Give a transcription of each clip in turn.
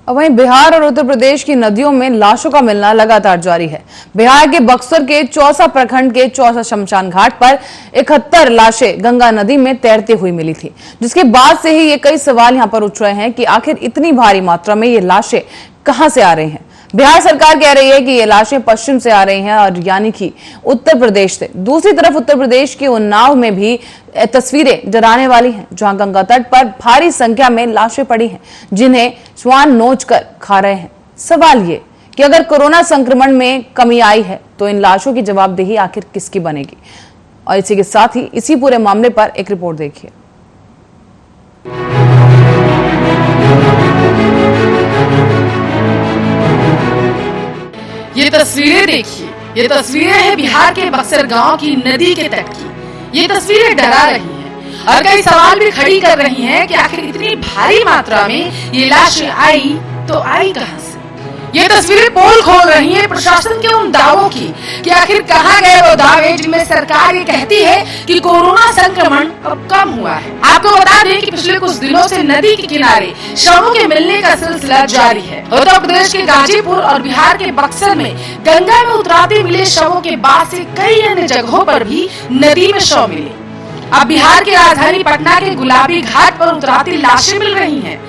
वहीं बिहार और उत्तर प्रदेश की नदियों में लाशों का मिलना लगातार जारी है। बिहार के बक्सर के चौसा प्रखंड के चौसा शमशान घाट पर 71 लाशें गंगा नदी में तैरती हुई मिली थी, जिसके बाद से ही ये कई सवाल यहां पर उठ रहे हैं कि आखिर इतनी भारी मात्रा में ये लाशें कहां से आ रही हैं। बिहार सरकार कह रही है कि ये लाशें पश्चिम से आ रही हैं, और यानी कि उत्तर प्रदेश से। दूसरी तरफ उत्तर प्रदेश के उन्नाव में भी तस्वीरें डराने वाली हैं, जहां गंगा तट पर भारी संख्या में लाशें पड़ी हैं, जिन्हें श्वान नोचकर खा रहे हैं। सवाल ये कि अगर कोरोना संक्रमण में कमी आई है तो इन लाशों की जवाबदेही आखिर किसकी बनेगी। और इसी के साथ ही इसी पूरे मामले पर एक रिपोर्ट देखिए। ये तस्वीरें देखिए, ये तस्वीरें हैं बिहार के बक्सर गांव की नदी के तट की। ये तस्वीरें डरा रही हैं और कई सवाल भी खड़ी कर रही हैं कि आखिर इतनी भारी मात्रा में ये लाशें आई तो आई कहां से। ये तस्वीरें पोल खोल रही हैं प्रशासन के उन दावों की कि आखिर कहां गए वो दावे जिनमें सरकार ये कहती है कि कोरोना संक्रमण अब कम हुआ है। आपको बता दें कि पिछले कुछ दिनों से नदी के किनारे शवों के मिलने का सिलसिला जारी है। उत्तर प्रदेश के गाजीपुर और बिहार के बक्सर में गंगा में उतराते मिले शवों के बाद से कई अन्य जगहों पर भी नदी में शव मिले। अब बिहार की राजधानी पटना के गुलाबी घाट पर उतराती लाशें मिल रही हैं।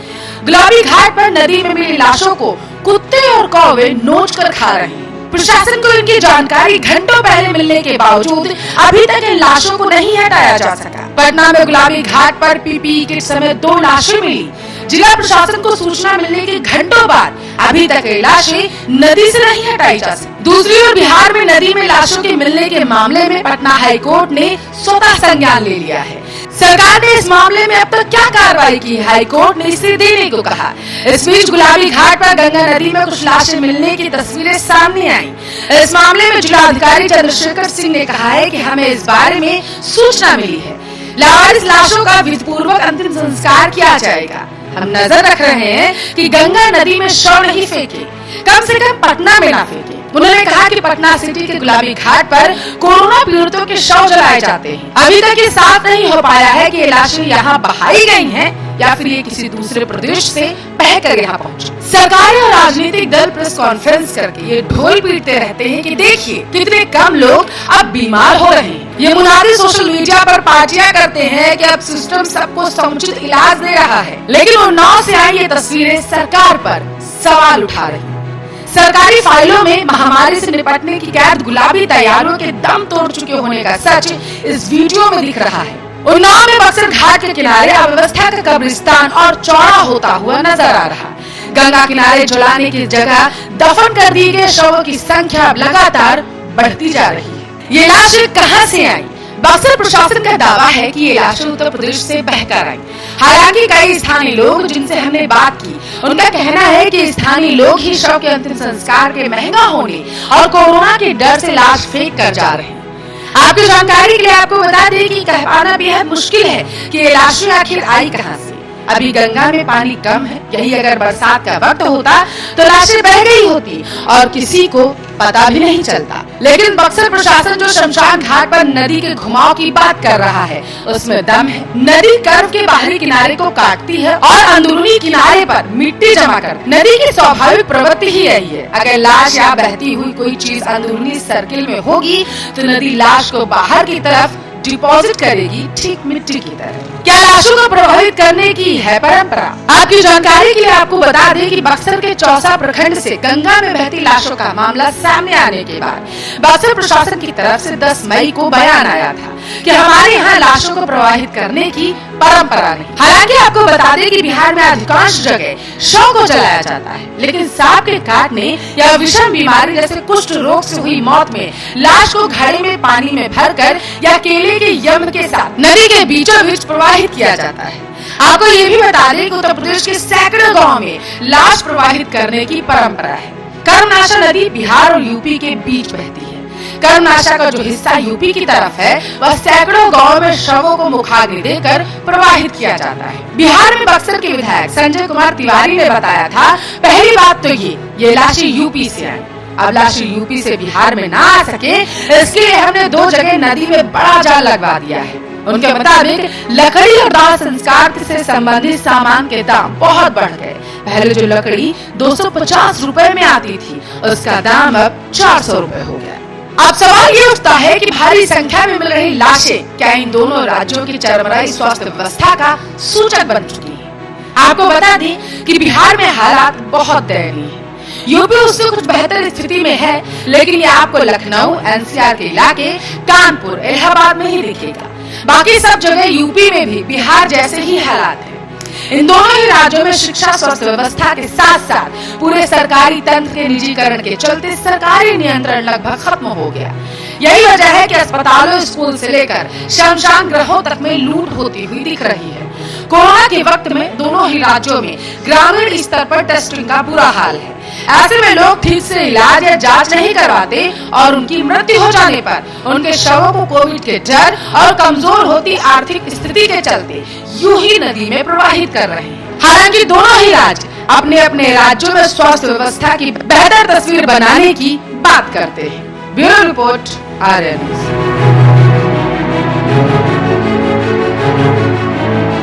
गुलाबी घाट पर नदी में मिली लाशों को कुत्ते और कौवे नोच कर खा रहे हैं। प्रशासन को इनकी जानकारी घंटों पहले मिलने के बावजूद अभी तक इन लाशों को नहीं हटाया जा सका। पटना में गुलाबी घाट पर पीपीई किट समेत 2 लाशें मिली। जिला प्रशासन को सूचना मिलने के घंटों बाद अभी तक ये लाशें नदी से नहीं हटाई जा सकी। दूसरी ओर बिहार में नदी में लाशों के मिलने के मामले में पटना हाईकोर्ट ने स्वतः संज्ञान ले लिया है। सरकार ने इस मामले में अब तक क्या कार्रवाई की, हाईकोर्ट ने इसे देने को कहा। इस बीच गुलाबी घाट पर गंगा नदी में कुछ लाशें मिलने की तस्वीरें सामने आई। इस मामले में जिलाधिकारी चंद्रशेखर सिंह ने कहा है कि हमें इस बारे में सूचना मिली है, लावारिस लाशों का विधिपूर्वक अंतिम संस्कार किया जाएगा। हम नजर रख रहे हैं कि गंगा नदी में शव नहीं फेंके, कम से कम पटना में ना फेंके। उन्होंने कहा कि पटना सिटी के गुलाबी घाट पर कोरोना पीड़ितों के शव जलाए जाते हैं। अभी तक ये साफ नहीं हो पाया है कि ये लाशें यहाँ बहाई गई हैं या फिर ये किसी दूसरे प्रदेश से बहकर यहाँ पहुँची। सरकारी और राजनीतिक दल प्रेस कॉन्फ्रेंस करके ये ढोल पीटते रहते हैं कि देखिए कितने कम लोग अब बीमार हो रहे हैं। ये मुनादी सोशल मीडिया पर पार्टियां करते हैं कि अब सिस्टम सबको समुचित इलाज दे रहा है, लेकिन उन्नाव से आई ये तस्वीरें सरकार पर सवाल उठा रही हैं। सरकारी फाइलों में महामारी से निपटने की कैद गुलाबी तैयारियों के दम तोड़ चुके होने का सच इस वीडियो में दिख रहा है। उन्नाव में बक्सर घाट के किनारे अव्यवस्था का कब्रिस्तान और चौड़ा होता हुआ नजर आ रहा। गंगा किनारे जलाने की जगह दफन कर दिए गए शवों की संख्या लगातार बढ़ती जा रही है। ये लाशें कहां से आई? बक्सर प्रशासन का दावा है कि ये लाशें उत्तर प्रदेश से बहकर आई। हालांकि कई स्थानीय लोग जिनसे हमने बात की, उनका कहना है कि स्थानीय लोग ही शव के अंतिम संस्कार के महंगा होने और कोरोना के डर से लाश फेंक कर जा रहे हैं। आपकी जानकारी के लिए आपको बता दें कि कह पाना बेहद मुश्किल है कि ये लाशें आखिर आई कहां से। अभी गंगा में पानी कम है, यही अगर बरसात का वक्त होता तो लाशें बह गई होती और किसी को पता भी नहीं चलता। लेकिन बक्सर प्रशासन जो शमशान घाट पर नदी के घुमाव की बात कर रहा है, उसमें दम है। नदी कर्व के बाहरी किनारे को काटती है और अंदरूनी किनारे पर मिट्टी जमा कर नदी की स्वाभाविक प्रवृत्ति ही यही है। अगर लाश या बहती हुई कोई चीज अंदरूनी सर्किल में होगी तो नदी लाश को बाहर की तरफ डिपॉजिट करेगी, ठीक मिट्टी की तरह। क्या लाशों को प्रभावित करने की है परंपरा? आपकी जानकारी के लिए आपको बता दें कि बक्सर के चौसा प्रखंड से गंगा में बहती लाशों का मामला सामने आने के बाद बक्सर प्रशासन की तरफ से 10 मई को बयान आया था कि हमारे यहाँ लाशों को प्रवाहित करने की परंपरा नहीं। हालांकि आपको बता दें कि बिहार में अधिकांश जगह शव को जलाया जाता है, लेकिन सांप के काटने या विषम बीमारी जैसे कुष्ठ रोग से हुई मौत में लाश को घड़े में पानी में भरकर या केले के यम के साथ नदी के बीचों बीच प्रवाहित किया जाता है। आपको ये भी बता दें कि उत्तर प्रदेश के सैकड़ों गाँव में लाश प्रवाहित करने की परंपरा है। कर्मनाशा नदी बिहार और यूपी के बीच बहती है। कर्मनाशा का जो हिस्सा यूपी की तरफ है, वह सैकड़ों गाँव में शवों को मुखाग्नि देकर प्रवाहित किया जाता है। बिहार में बक्सर के विधायक संजय कुमार तिवारी ने बताया था, पहली बात तो ये लाशें यूपी से आई। अब लाशें यूपी से बिहार में ना आ सके, इसके लिए हमने 2 जगह नदी में बड़ा जाल लगवा दिया है। उनके मुताबिक लकड़ी और दाह संस्कार से संबंधित सामान के दाम बहुत बढ़ गए। पहले जो लकड़ी 250 रुपए में आती थी, उसका दाम अब 400 रुपए हो गया। अब सवाल ये उठता है कि भारी संख्या में मिल रही लाशें क्या इन दोनों राज्यों की चरमराई स्वास्थ्य व्यवस्था का सूचक बन चुकी है। आपको बता दें कि बिहार में हालात बहुत दयनीय है। यूपी उससे कुछ बेहतर स्थिति में है, लेकिन ये आपको लखनऊ, एनसीआर के इलाके, कानपुर, इलाहाबाद में ही दिखेगा। बाकी सब जगह यूपी में भी बिहार जैसे ही हालात है। इन दोनों ही राज्यों में शिक्षा स्वास्थ्य व्यवस्था के साथ साथ पूरे सरकारी तंत्र के निजीकरण के चलते सरकारी नियंत्रण लगभग खत्म हो गया। यही वजह है कि अस्पतालों, स्कूल से लेकर शमशान गृहों तक में लूट होती हुई दिख रही है। कोरोना के वक्त में दोनों ही राज्यों में ग्रामीण स्तर पर टेस्टिंग का बुरा हाल है। ऐसे में लोग ठीक से इलाज या जांच नहीं करवाते और उनकी मृत्यु हो जाने पर उनके शवों को कोविड के डर और कमजोर होती आर्थिक स्थिति के चलते यूं ही नदी में प्रवाहित कर रहे हैं। हालांकि दोनों ही राज्य अपने अपने राज्यों में स्वास्थ्य व्यवस्था की बेहतर तस्वीर बनाने की बात करते हैं। Bureau report, Arya news.